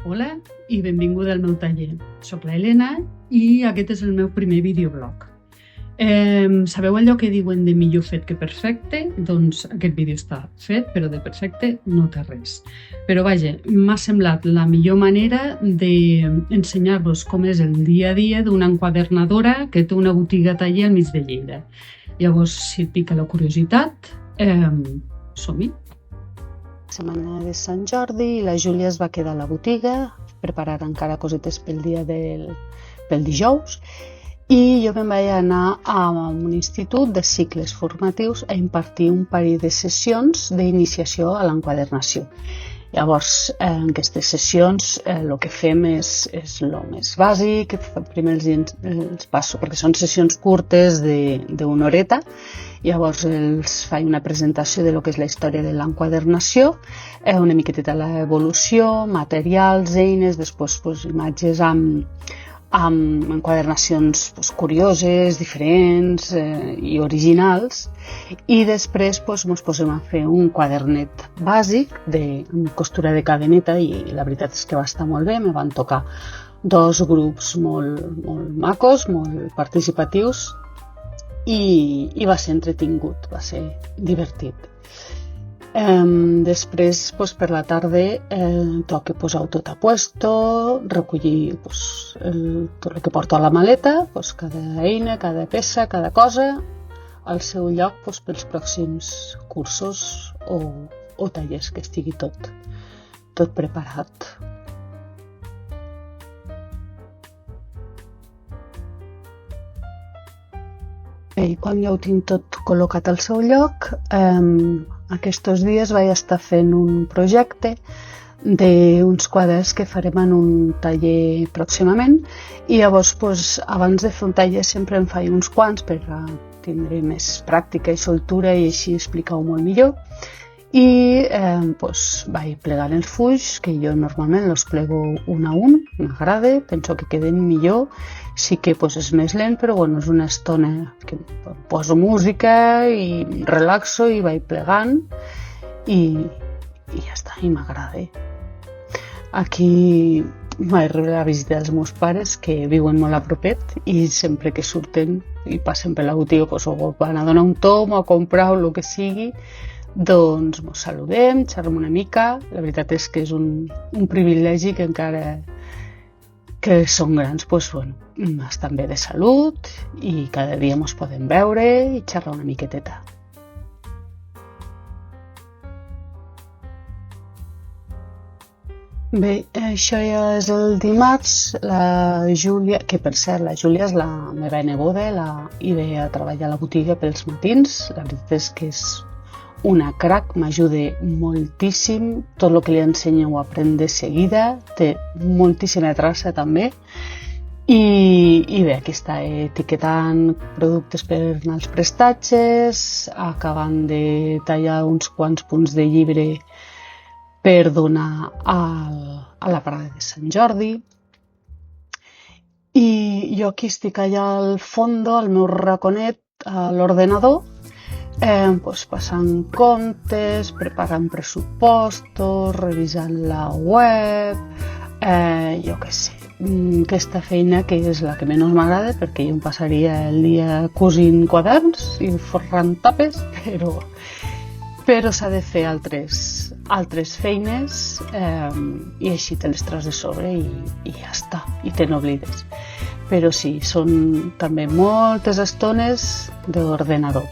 Hola i benvinguda al meu taller. Soc la Helena i aquest és el meu primer videoblog. Sabeu allò que diuen de millor fet que perfecte? Doncs aquest vídeo està fet, però de perfecte no té res. Però vaja, m'ha semblat la millor manera d'ensenyar-vos com és el dia a dia d'una enquadernadora que té una botiga taller al mig de Lleida. Llavors, si et pica la curiositat, som-hi. Setmana de Sant Jordi i la Júlia es va quedar a la botiga, preparar encara cosetes pel dijous, i jo me'n vaig anar a un institut de cicles formatius a impartir un parell de sessions d'iniciació a l'enquadernació. Llavors, en aquestes sessions el que fem és el més bàsic, primer els passo, perquè són sessions curtes d'una horeta. Llavors els faig una presentació de lo que és la història de l'enquadernació, una miqueteta l'evolució, materials, eines, després imatges amb enquadernacions curioses, diferents i originals, i després ens posem a fer un quadernet bàsic amb costura de cadeneta, i la veritat és que va estar molt bé. Me van tocar dos grups molt macos, molt participatius, i va ser entretingut, va ser divertit. Després, per la tarda, toca posar-ho tot a puesto, recollir tot el que porto a la maleta, cada eina, cada peça, cada cosa, al seu lloc pels pròxims cursos o tallers, que estigui tot preparat. I quan ja ho tinc tot col·locat al seu lloc, aquests dies vaig estar fent un projecte d'uns quadres que farem en un taller pròximament, i llavors abans de fer un taller sempre em faig uns quants per tindre més pràctica i soltura i així explicar-ho molt millor. I vaig plegant els fulls, que jo normalment els plego un a un, m'agrada, penso que queden millor. Sí que és més lent, però és una estona que poso música i relaxo i vaig plegant i ja està, i m'agrada. Aquí vaig rebre la visita dels meus pares, que viuen molt a propet, i sempre que surten i passen per la botiga o van a donar un tom o a comprar o el que sigui, doncs ens saludem, xerrem una mica. La veritat és que és un privilegi que encara que són grans, estan bé de salut i cada dia ens podem veure i xerrar una miqueteta. Bé, això ja és el dimarts. La Júlia, que per cert, la Júlia és la meva neboda i ve a treballar a la botiga pels matins. La veritat és que és una crac, m'ajuda moltíssim, tot el que li ensenyo ho aprèn de seguida, té moltíssima traça també, i bé, aquí està etiquetant productes per anar als prestatges, acabant de tallar uns quants punts de llibre per donar a la parada de Sant Jordi, i jo aquí estic allà al fondo, al meu raconet, a l'ordenador, passant comptes, preparant pressupostos, revisant la web, jo què sé, aquesta feina que és la que menys m'agrada, perquè jo em passaria el dia cosint quaderns i forrant tapes, però s'ha de fer altres feines, i així te les treus de sobre i ja està, i te n'oblides. Però sí, són també moltes estones d'ordenador.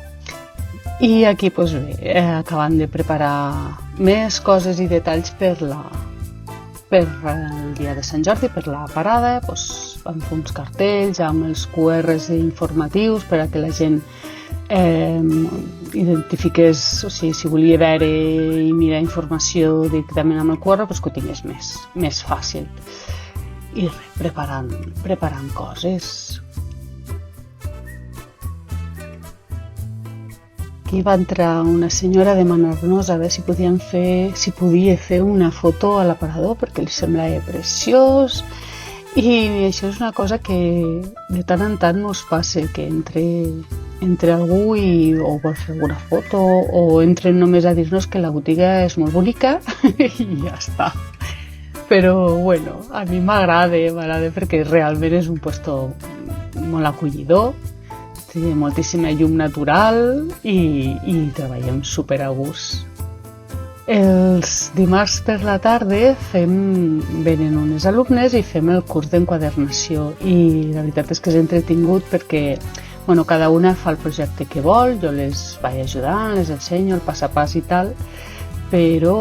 I aquí, bé, acabant de preparar més coses i detalls per el dia de Sant Jordi, per la parada. Vam fer uns cartells amb els QRs informatius per a que la gent identifiqués, o sigui, si volia veure i mirar informació directament amb el QR, que ho tingués més fàcil. I preparant coses. Aquí va entrar una senyora a demanar-nos a veure si podia fer una foto a l'aparador, perquè li semblava preciós, i això és una cosa que de tant en tant ens passa, que entre algú o vol fer alguna foto o entren només a dir-nos que la botiga és molt bonica i ja està. Però, bueno, a mi m'agrada perquè realment és un puesto molt acollidor, té moltíssima llum natural i treballem super a gust. Els dimarts per la tarda venen unes alumnes i fem el curs d'enquadernació i la veritat és que és entretingut perquè cada una fa el projecte que vol, jo les vaig ajudant, les ensenyo el pas a pas i tal, però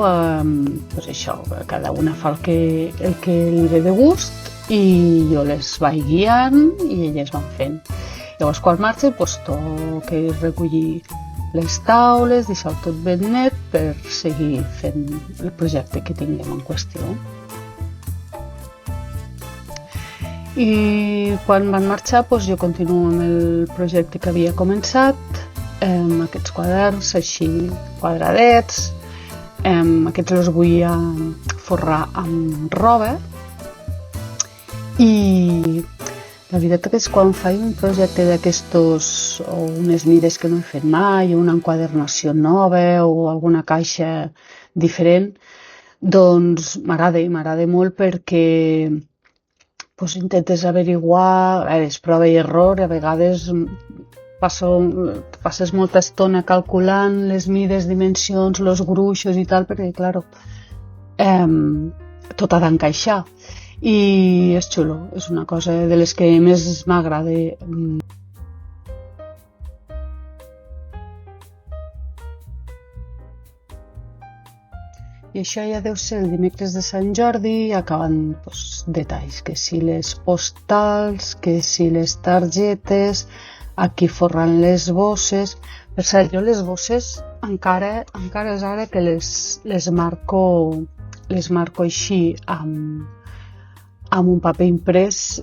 això, cada una fa el que li ve de gust i jo les vaig guiant i elles van fent. Llavors quan marxen toca recollir les taules, deixar tot ben net per seguir fent el projecte que tinguem en qüestió. I quan van marxar jo continuo amb el projecte que havia començat, amb aquests quaderns així quadradets, aquests els vull forrar amb roba i la veritat és que quan faig un projecte d'aquestos o unes mires que no he fet mai o una enquadernació nova o alguna caixa diferent, doncs m'agrada molt perquè intentes averiguar, és prova i error, a vegades passes molta estona calculant les mides, dimensions, els gruixos i tal, perquè, clar, tot ha d'encaixar. I és xulo, és una cosa de les que més m'agrada. I això ja deu ser el dimecres de Sant Jordi, acabant detalls, que si les postals, que si les targetes, aquí forrant les bosses. Per cert, jo les bosses encara és ara que les marco així amb un paper imprès.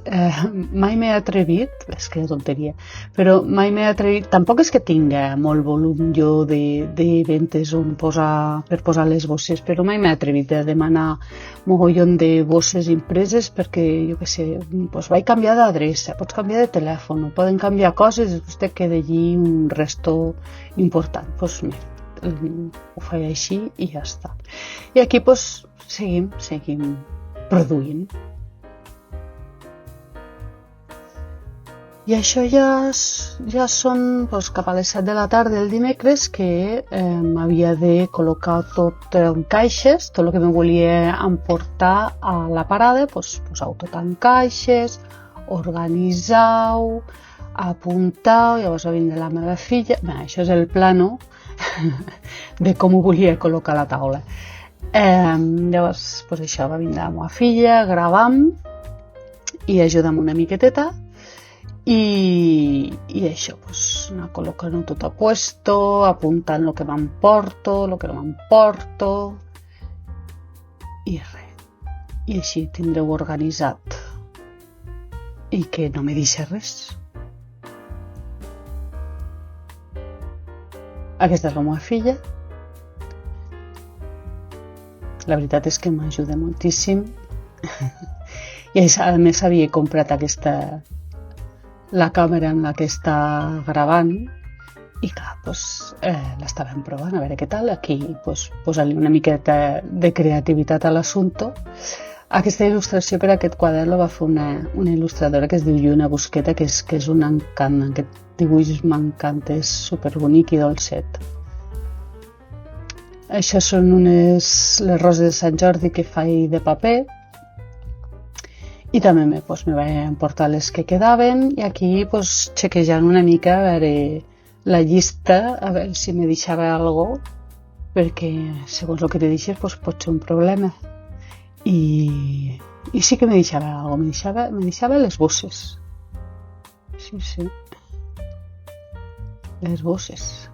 Mai m'he atrevit, és que tonteria, però mai m'he atrevit, tampoc és que tinga molt volum jo de ventes per posar les bosses, però mai m'he atrevit a demanar mogollon de bosses impreses perquè, jo què sé, vaig canviar d'adreça, pots canviar de telèfon, poden canviar coses i després te queda allí un resto important. Mira, ho faig així i ja està. I aquí seguim produint. I això ja són cap a les 7 de la tarda del dimecres que havia de col·locar tot en caixes, tot el que me volia emportar a la parada, posar-ho tot en caixes, organitzar-ho, apuntar-ho, llavors va vindre la meva filla, això és el plano de com ho volia col·locar a la taula. Llavors, això va vindre la meva filla, gravam i ajuda'm una miqueteta. I això, anar col·locant-ho tot a puesto, apuntant el que m'emporto, el que no m'emporto i res. I així tindreu organitzat i que no me deixa res. Aquesta és la meva filla. La veritat és que m'ajuda moltíssim. I a més havia comprat la càmera en la que està gravant i clar, l'estàvem provant a veure què tal, aquí posant-li una miqueta de creativitat a l'assumpte. Aquesta il·lustració per a aquest quadern la va fer una il·lustradora que es diu Lluna Busqueta, que és un encant, aquest dibuix m'encanta, és superbonic i dolcet. Això són les roses de Sant Jordi que faig de paper. I també me vaig emportar les que quedaven i aquí xequejant una mica a veure la llista, a veure si me deixava alguna cosa, perquè segons el que te deixes pot ser un problema. I sí que me deixava alguna cosa, me deixava les bosses. Sí. Les bosses.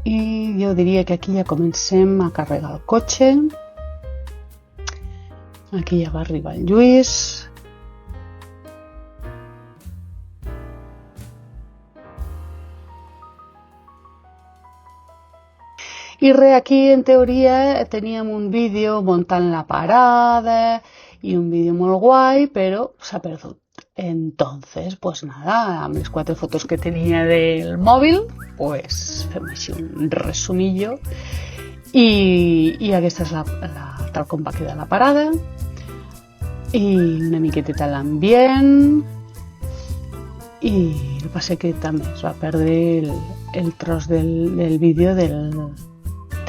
I jo diria que aquí ja comencem a carregar el cotxe. Aquí ja va arribar el Lluís. I aquí en teoria teníem un vídeo muntant la parada i un vídeo molt guai, però s'ha perdut. Entonces, pues nada, amb les 4 fotos que tenia del mòbil, pues fem així un resumillo. I aquesta és tal com va quedar la parada. I una miqueteta l'ambient. I el que passa que també es va perdre el tros del vídeo de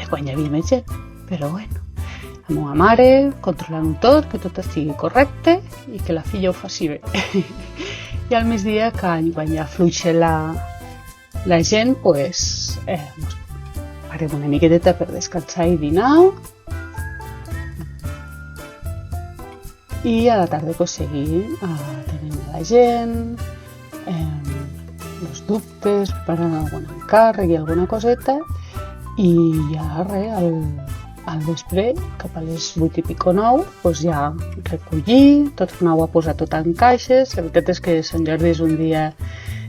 quan hi havia més gent. Però bueno, la meva mare, controlant-ho tot, que tot estigui correcte i que la filla ho faci bé. I al migdia, quan ja fluixa la gent, pues, parem una miqueteta per descansar i dinar. I a la tarda pues, seguir atenent la gent, els dubtes, preparant algun encàrrec i alguna coseta. I ja res, al vespre, cap a les 8 i pico 9, doncs ja recollir, tornar-ho a posar tot en caixes. La veritat és que Sant Jordi és un dia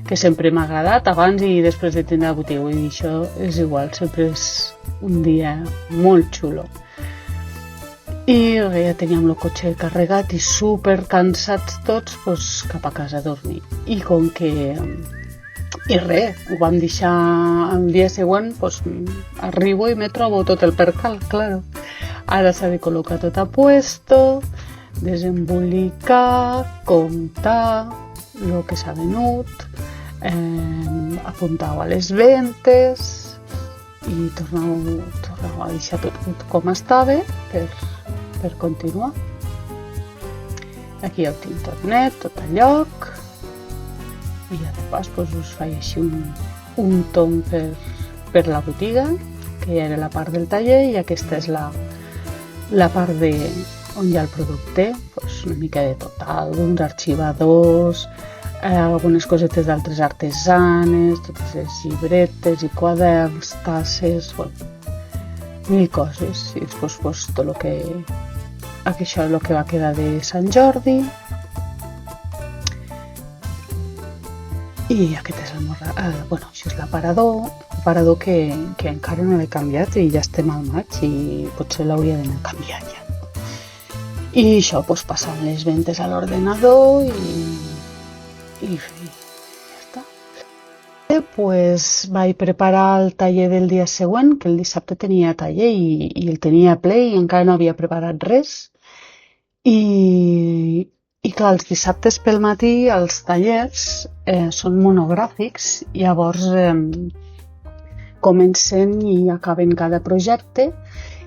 que sempre m'ha agradat, abans i després de tenir la botiga. Vull dir, això és igual, sempre és un dia molt xulo. I ja teníem el cotxe carregat i super cansats tots, doncs cap a casa a dormir. I com que... I res, ho vam deixar el dia següent, doncs arribo i me trobo tot el percal, claro. Ara s'ha de col·locar tot a puesto, desembolicar, comptar el que s'ha venut, apuntar-ho a les ventes i tornar a deixar tot com estava per continuar. Aquí ja ho tinc tot net, tot a lloc. I ja de pas us faig així un tomb per la botiga, que ja era la part del taller, i aquesta és la part on hi ha el producte, una mica de tot, alguns arxivadors, algunes cosetes d'altres artesanes, totes les llibretes i quaderns, tasses, mil coses. I després tot el que... Això és el que va quedar de Sant Jordi. I aquest és això és l'aparador que encara no l'he canviat i ja estem al maig i potser l'hauria d'anar canviant ja. I això, passant les ventes a l'ordenador i ja està. Vaig preparar el taller del dia següent, que el dissabte tenia taller i el tenia ple i encara no havia preparat res. I clar, els dissabtes pel matí els tallers són monogràfics, llavors comencen i acaben cada projecte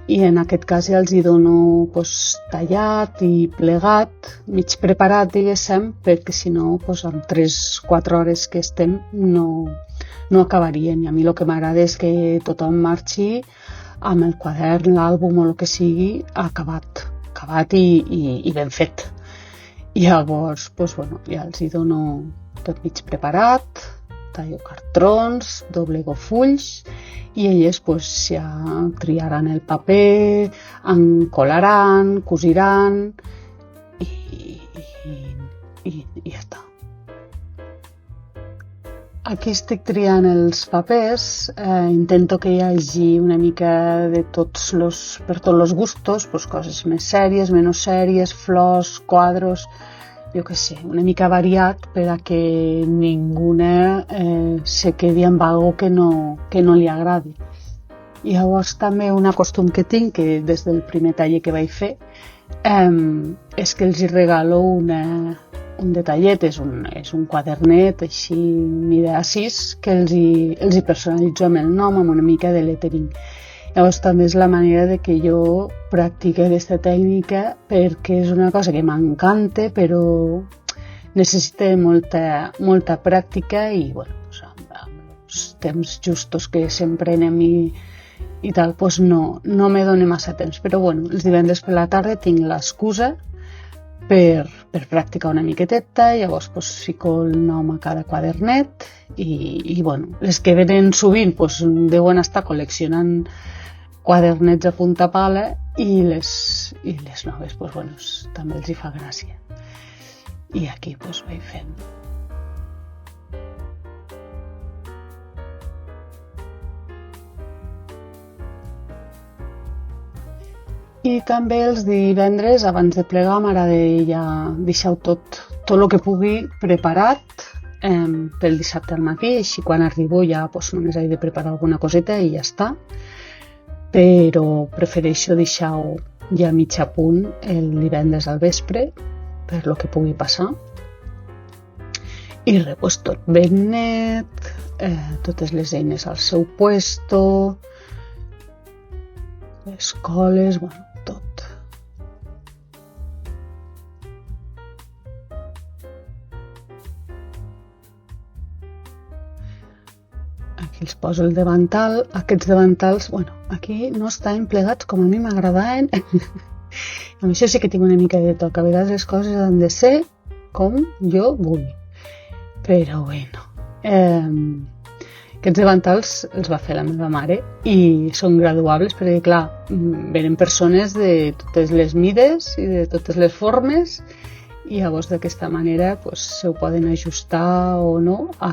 i en aquest cas ja els hi dono tallat i plegat, mig preparat, diguéssim, perquè si no, en 3-4 hores que estem no acabarien. I a mi el que m'agrada és que tothom marxi amb el quadern, l'àlbum o el que sigui, acabat i ben fet. Llavors, ja els hi dono tot mig preparat, tallo cartrons, doblego fulls i elles ja triaran el paper, encolaran, cosiran i ja està. Aquí estic triant els papers, intento que hi hagi una mica de per tots els gustos, coses més sèries, menys sèries, flors, quadros, jo què sé, una mica variat per a que ninguna se quedi amb algo que no li agradi. Llavors també un costum que tinc, que des del primer taller que vaig fer, és que els hi regalo un detallet, és un quadernet així mida A6 que els hi personalitzo amb el nom, amb una mica de lettering. Llavors també és la manera de que jo practiqui aquesta tècnica perquè és una cosa que m'encanta però necessita molta pràctica i amb els temps justos que sempre anem i tal, no me dona massa temps. Però els divendres per la tarda tinc l'excusa per practicar una miqueteta, llavors fico el nom a cada quadernet i les que venen sovint deuen estar col·leccionant quadernets a punta pala i les noves també els hi fa gràcia. I aquí vaig fent. I també els divendres, abans de plegar, m'agrada ja deixar-ho tot tot el que pugui preparat pel dissabte al matí, així quan arribo ja només he de preparar alguna coseta i ja està, però prefereixo deixar-ho ja mig a punt el divendres al vespre per lo que pugui passar. I res, tot ben net, totes les eines al seu puesto, les coles, tot. Aquí els poso el davantal. Aquests davantals, aquí no estaven plegats com a mi m'agradaven. Amb això sí que tinc una mica de toc. A vegades les coses han de ser com jo vull. Però aquests davantals els va fer la meva mare i són graduables perquè, clar, venen persones de totes les mides i de totes les formes i llavors d'aquesta manera se ho poden ajustar o no a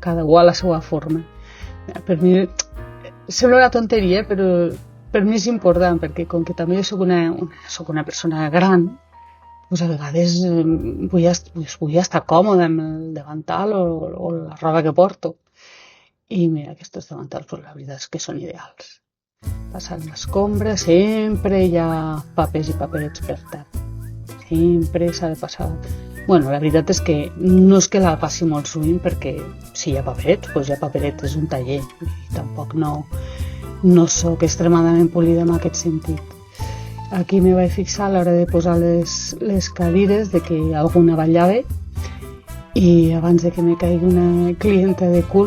cada u a la seva forma. Per mi sembla una tonteria, però per mi és important perquè com que també soc una persona gran, a vegades vull estar còmoda amb el davantal o la roba que porto. I mira, aquests davantals, la veritat és que són ideals. Passant l'escombra, sempre hi ha papers i paperets per tant. Sempre s'ha de passar. La veritat és que no és que la passi molt sovint perquè si hi ha paperets, hi ha paperets, és un taller. I tampoc no soc extremadament polida en aquest sentit. Aquí me vaig fixar a l'hora de posar les cadires de que alguna ballava i abans de que me caigui una clienta de cul,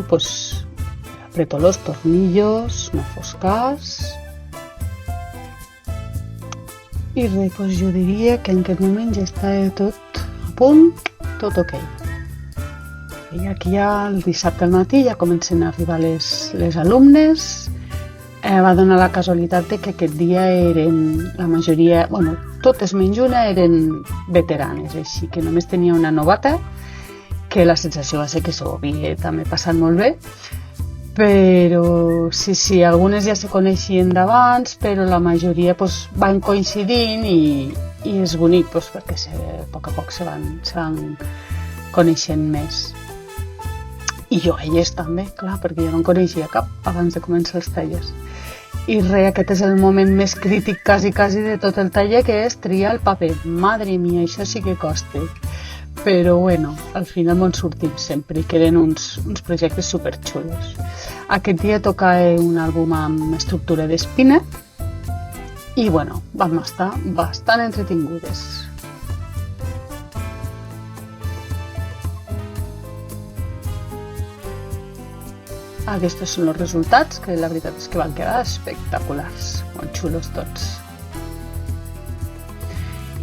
apreto los tornillos, no fos cas. I res, jo diria que en aquest moment ja està tot a punt, tot ok. I aquí ja el dissabte al matí ja comencen a arribar les alumnes. Va donar la casualitat de que aquest dia eren la majoria, totes menys una eren veteranes, així que només tenia una novata, que la sensació va ser que s'ho havia també passat molt bé, però sí, algunes ja se coneixien d'abans, però la majoria van coincidint i és bonic perquè a poc a poc se van coneixent més. I jo elles també, clar, perquè jo no en coneixia cap abans de començar els tallers. I res, aquest és el moment més crític quasi de tot el taller, que és triar el paper. Madre mia, això sí que costa. Però al final m'en sortim sempre i queden uns projectes superxulos. Aquest dia tocava un àlbum amb estructura d'espina i vam estar bastant entretingudes. Aquests són els resultats, que la veritat és que van quedar espectaculars, molt xulos tots.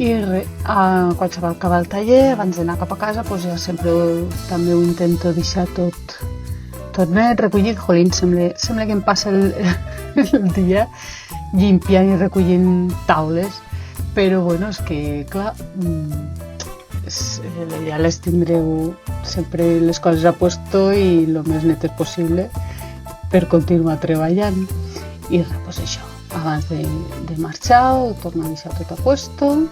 I quan se va acabar el taller, abans d'anar cap a casa, ja sempre també ho intento deixar tot net, recollit. Jolín, sembla que em passa el dia limpiant i recollint taules, però és que, clar, ja les tindreu sempre les coses a puesto i el més netes possible per continuar treballant. I res, això, abans de marxar ho torno a deixar tot a puesto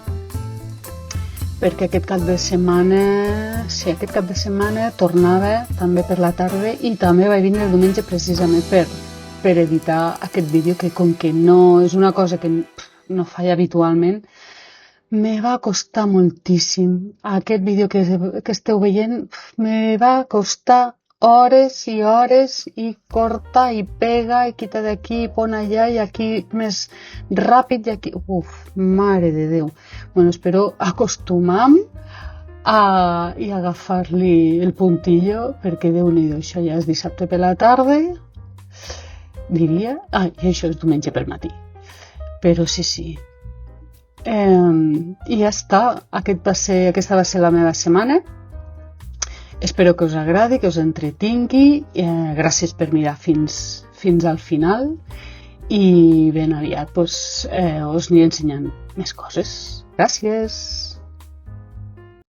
perquè aquest cap de setmana tornava també per la tarda i també vaig vindre el diumenge precisament per editar aquest vídeo que com que no és una cosa que no faig habitualment, me va costar moltíssim. Aquest vídeo que esteu veient me va costar hores i hores i corta i pega i quita d'aquí i pon allà i aquí més ràpid i aquí... Mare de Déu. Espero acostumar-me i agafar-li el puntillo perquè Déu-n'hi-do, això ja és dissabte per la tarda, diria. I això és diumenge pel matí. Però sí. I ja està, aquesta va ser la meva setmana. Espero que us agradi, que us entretingui. Gràcies per mirar fins al final i ben aviat us aniré ensenyant més coses. Gràcies!